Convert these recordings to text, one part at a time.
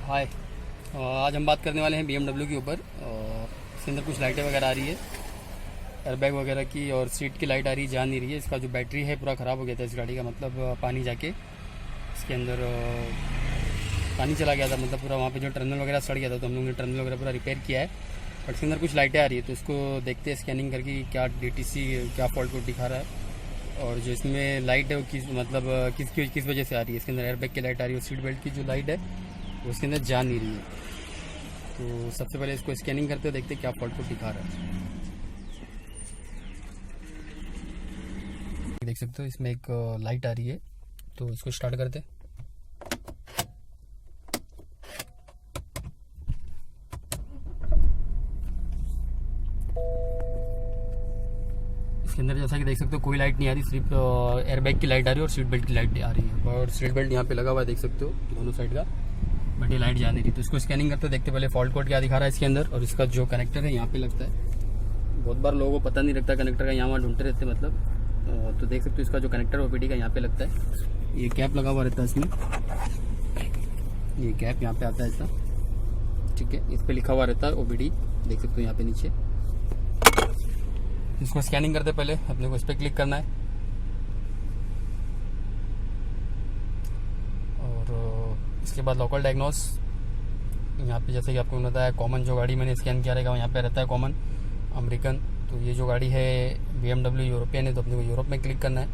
हाय। आज हम बात करने वाले हैं BMW के ऊपर। इसके अंदर कुछ लाइटें वगैरह आ रही है, एयरबैग वगैरह की, और सीट की लाइट आ रही है, जा नहीं रही है। इसका जो बैटरी है पूरा ख़राब हो गया था इस गाड़ी का, मतलब पानी जाके इसके अंदर पानी चला गया था, मतलब पूरा वहाँ पे जो टर्मिनल वगैरह सड़ गया था, तो हम लोगों ने टर्मिनल वगैरह पूरा रिपेयर किया है। बट इसके अंदर कुछ लाइटें आ रही है, तो इसको देखते हैं स्कैनिंग करके क्या DTC क्या फॉल्ट कोड दिखा रहा है, और जो इसमें लाइट है वो किस वजह से आ रही है। इसके अंदर एयरबैग की लाइट आ रही है, और सीट बेल्ट की जो लाइट है वो इसके अंदर जा नहीं रही है। तो सबसे पहले इसको स्कैनिंग करते देखते क्या फॉल्ट कोड दिखा रहा है। देख सकते हो इसमें एक लाइट आ रही है, तो इसको स्टार्ट करते। इसके अंदर जैसा कि देख सकते हो कोई लाइट नहीं आ रही, सिर्फ एयरबैग की लाइट आ रही है और सीट बेल्ट की लाइट आ रही है, और सीट बेल्ट यहाँ पे लगा हुआ है, देख सकते हो दोनों साइड का, बट ये लाइट जा नहीं रही। तो इसको स्कैनिंग करते देखते पहले फॉल्ट कोड क्या दिखा रहा है इसके अंदर, और इसका जो कनेक्टर है यहाँ पे लगता है। बहुत बार लोगों को पता नहीं लगता कनेक्टर का, यहाँ वहाँ ढूंढते रहते मतलब। तो देख सकते हो इसका जो कनेक्टर OBD का यहाँ पे लगता है, ये कैप लगा हुआ रहता है इसमें, ये कैप यहाँ पे आता है इसका, ठीक है। इस पर लिखा हुआ रहता है OBD, देख सकते हो यहाँ पे नीचे। इसको स्कैनिंग करते पहले अपने को इस पर क्लिक करना है, और इसके बाद लोकल डायग्नोस यहाँ पे, जैसे कि आपको बताया कॉमन जो गाड़ी मैंने स्कैन किया रहेगा यहाँ पे रहता है कॉमन अमेरिकन। तो ये जो गाड़ी है BMW यूरोपियन है, तो अपने को यूरोप में क्लिक करना है।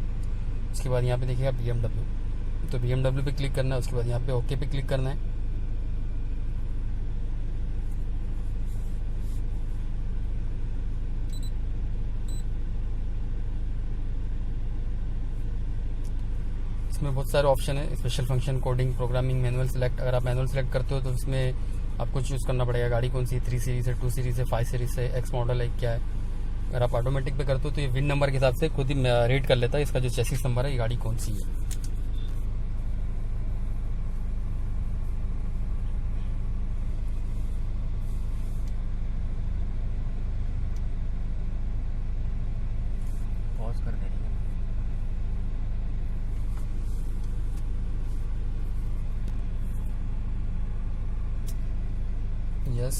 उसके बाद यहाँ पे देखिएगा BMW, तो BMW पे क्लिक करना है। उसके बाद यहाँ पे ओके पे क्लिक करना है। इसमें बहुत सारे ऑप्शन है, special function, coding, programming, manual select. अगर आप मैनुअल सेलेक्ट करते हो तो इसमें आपको चूज़ करना पड़ेगा गाड़ी कौन सी, 3 सीरीज़ है, 2 सीरीज़ है, 5 सीरीज़ है, X मॉडल है, क्या है। अगर आप ऑटोमेटिक पे करते हो तो ये विन नंबर के हिसाब से खुद ही रेट कर लेता है इसका जो चेसिस नंबर है, ये गाड़ी कौन सी है। पॉज कर देंगे। यस,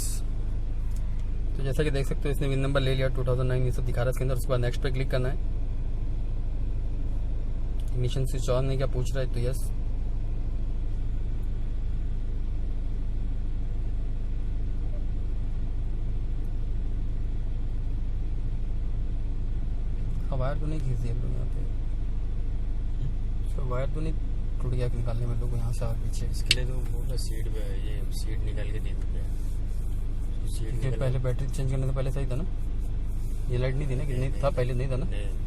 तो जैसा कि देख सकते हो इसने विन नंबर ले लिया, 2009 ये सब दिखा रहा है इसके अंदर। उसके बाद नेक्स्ट पे क्लिक करना है। इग्निशन स्विच ऑन है क्या पूछ रहा है, तो यस। वायर तो नहीं खींच दिया लोग यहाँ पे, वायर तो नहीं टूट गया निकालने में लोग यहाँ से और पीछे। इसके लिए तो बोला सीट पे ये सीट निकाल के दे देते हैं। सीट पहले बैटरी चेंज करने से पहले सही था ना, ये लाइट नहीं थी ना, कि नहीं था पहले, नहीं था ना।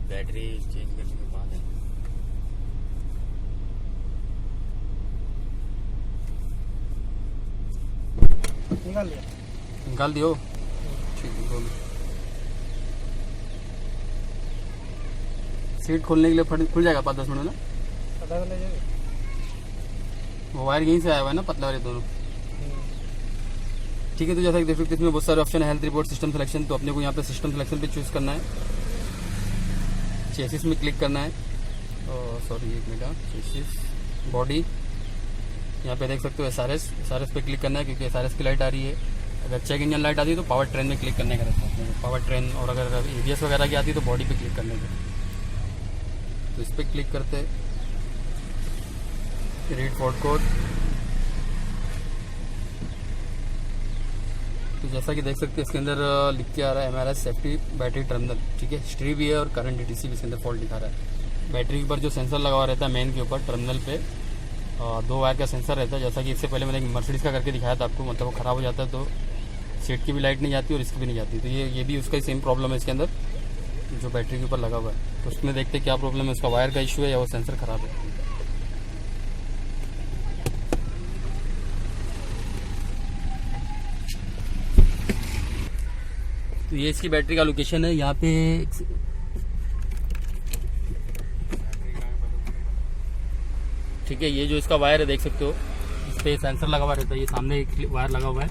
बैटरी चेंज करने के बाद है। निकाल दियो, ठीक है। बोलो, सीट खोलने के लिए खुल जाएगा 5-10 मिनट में ना। वो वायर यहीं से आया हुआ है ना, पतला वाले दोनों, ठीक है। तो जैसा कि देख सकते हैं इसमें बहुत सारे ऑप्शन है, हेल्थ रिपोर्ट, सिस्टम सिलेक्शन। तो अपने को यहाँ पे सिस्टम सिलेक्शन पे चूज करना है, चेसिस में क्लिक करना है, सॉरी एक मिनट, चेसिस बॉडी, यहाँ पे देख सकते हो SRS पे क्लिक करना है, क्योंकि SRS की लाइट आ रही है। अगर चेक इंजन लाइट आती है तो पावर ट्रेन में क्लिक करने का रहता है, पावर ट्रेन। और अगर ABS वगैरह की आती है तो बॉडी पे क्लिक करने का। तो इस पर क्लिक करते, रीड फॉल्ट कोड। तो जैसा कि देख सकते हैं इसके अंदर लिख के आ रहा है MRS सेफ्टी बैटरी टर्मिनल, ठीक है। हिस्ट्री भी है और करंट DTC भी इसके अंदर फॉल्ट दिखा रहा है। बैटरी के ऊपर जो सेंसर लगा हुआ रहता है मेन के ऊपर टर्मिनल पे, 2 वायर का सेंसर रहता है। जैसा कि इससे पहले मैंने मर्सिडीज का करके दिखाया था आपको, मतलब वो ख़राब हो जाता है तो सीट की भी लाइट नहीं जाती और इसकी भी नहीं जाती। तो ये भी उसका ही सेम प्रॉब्लम है इसके अंदर, जो बैटरी के ऊपर लगा हुआ है। तो उसमें देखते क्या प्रॉब्लम है, उसका वायर का इशू है या वो सेंसर ख़राब है। तो ये इसकी बैटरी का लोकेशन है यहाँ पे, ठीक है। ये जो इसका वायर है देख सकते हो, इस पर सेंसर लगा हुआ रहता है, ये सामने एक वायर लगा हुआ है।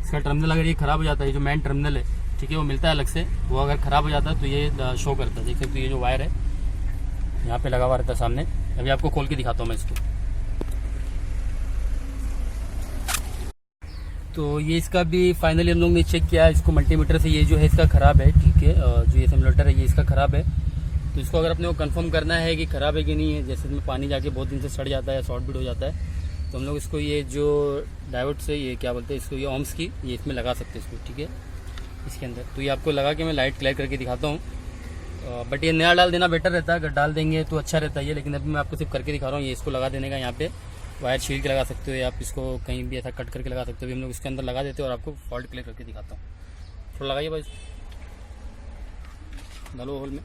इसका टर्मिनल अगर ये ख़राब हो जाता है, ये जो मेन टर्मिनल है, ठीक है, वो मिलता है अलग से, वो अगर ख़राब हो जाता है तो ये शो करता है। देख सकते हो ये जो वायर है यहाँ पे लगा हुआ रहता है सामने। अभी आपको खोल के दिखाता हूँ मैं इसको। तो ये इसका भी फाइनली हम लोग ने चेक किया इसको मल्टीमीटर से, ये जो है इसका ख़राब है, ठीक है। जो ये सिमुलेटर है ये इसका ख़राब है। तो इसको अगर अपने को कंफर्म करना है कि ख़राब है कि नहीं है, जैसे इसमें पानी जाके बहुत दिन से सड़ जाता है, शॉर्ट बीट हो जाता है, तो हम लोग इसको ये जो डायोड से ये क्या बोलते हैं इसको, ये ओम्स की, ये इसमें लगा सकते हैं इसको, ठीक है, इसके अंदर। तो ये आपको लगा के मैं लाइट क्लियर करके दिखाता हूँ। बट ये नया डाल देना बेटर रहता है, अगर डाल देंगे तो अच्छा रहता है ये, लेकिन अभी मैं आपको सिर्फ करके दिखा रहा हूँ। ये इसको लगा देने का, यहाँ पे वायर छील के लगा सकते हो, या आप इसको कहीं भी ऐसा कट करके लगा सकते हो। हम लोग इसके अंदर लगा देते हैं और आपको फॉल्ट क्लियर करके दिखाता हूँ। थोड़ा लगाइए भाई, डालो होल में।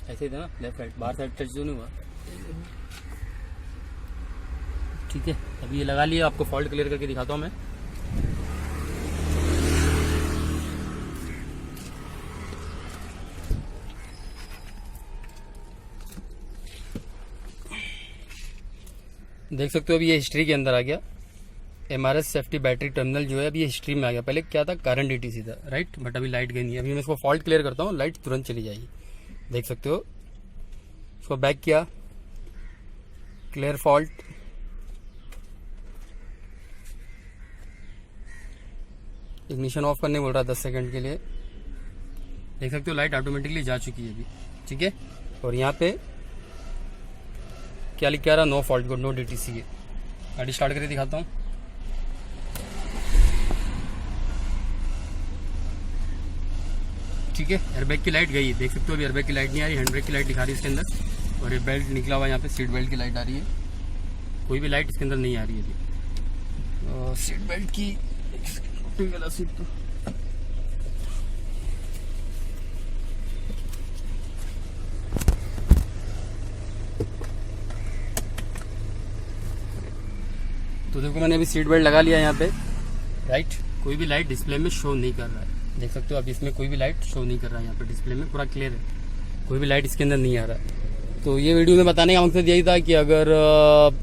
ऐसे ही था ना, लेफ्ट साइड, बाहर साइड टच जो नहीं हुआ, ठीक है। अभी ये लगा लिया, आपको फॉल्ट क्लियर करके दिखाता हूँ मैं। देख सकते हो अभी ये हिस्ट्री के अंदर आ गया। MRS सेफ्टी बैटरी टर्मिनल जो है अभी ये हिस्ट्री में आ गया। पहले क्या था, करंट DTC था, राइट, बट अभी लाइट गई नहीं है। अभी मैं इसको फॉल्ट क्लियर करता हूँ, लाइट तुरंत चली जाएगी। देख सकते हो, इसको बैक किया, क्लियर फॉल्ट, इग्निशन ऑफ करने बोल रहा 10 सेकंड के लिए। देख सकते हो लाइट ऑटोमेटिकली जा चुकी है अभी, ठीक है। और यहाँ पे क्या लिखा रहा, no fault code, no DTC है। गाड़ी स्टार्ट करके दिखाता हूँ। ठीक है, एयरबैग की लाइट गई है, देख सकते हो अभी एयरबैग की लाइट नहीं आ रही, हैंड ब्रेक की लाइट दिखा रही है इसके अंदर। और ये बेल्ट निकला हुआ है यहाँ पे, सीट बेल्ट की लाइट आ रही है, कोई भी लाइट इसके अंदर नहीं आ रही है अभी। सीट बेल्ट की सीट तो देखो मैंने अभी सीट बेल्ट लगा लिया यहाँ पे, राइट। कोई भी लाइट डिस्प्ले में शो नहीं कर रहा है, देख सकते हो अभी इसमें कोई भी लाइट शो नहीं कर रहा है, यहाँ पे डिस्प्ले में पूरा क्लियर है, कोई भी लाइट इसके अंदर नहीं आ रहा है। तो ये वीडियो में बताने का मकसद यही था कि अगर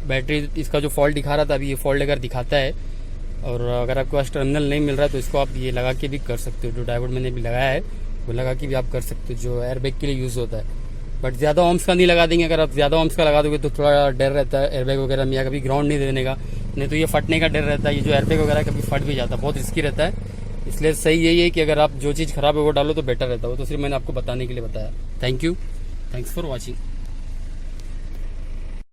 बैटरी इसका जो फॉल्ट दिखा रहा था, अभी ये फॉल्ट अगर दिखाता है और अगर आपके पास टर्मिनल नहीं मिल रहा है तो इसको आप ये लगा के भी कर सकते हो। जो डायोड मैंने भी लगाया है वो लगा के भी आप कर सकते हो, जो एयरबैग के लिए यूज़ होता है। बट ज़्यादा ओम्स का नहीं लगा देंगे, अगर आप ज़्यादा ओम्स का लगा दोगे तो थोड़ा डर रहता है एयरबैग वगैरह में, या कभी ग्राउंड नहीं देने का, नहीं तो ये फटने का डर रहता है। ये जो एयरबैग वगैरह कभी फट भी जाता है, बहुत रिस्की रहता है। इसलिए सही यही है कि अगर आप जो चीज़ खराब है वो डालो तो बेटर रहता है। वो तो सिर्फ मैंने आपको बताने के लिए बताया। Thank you, thanks for watching.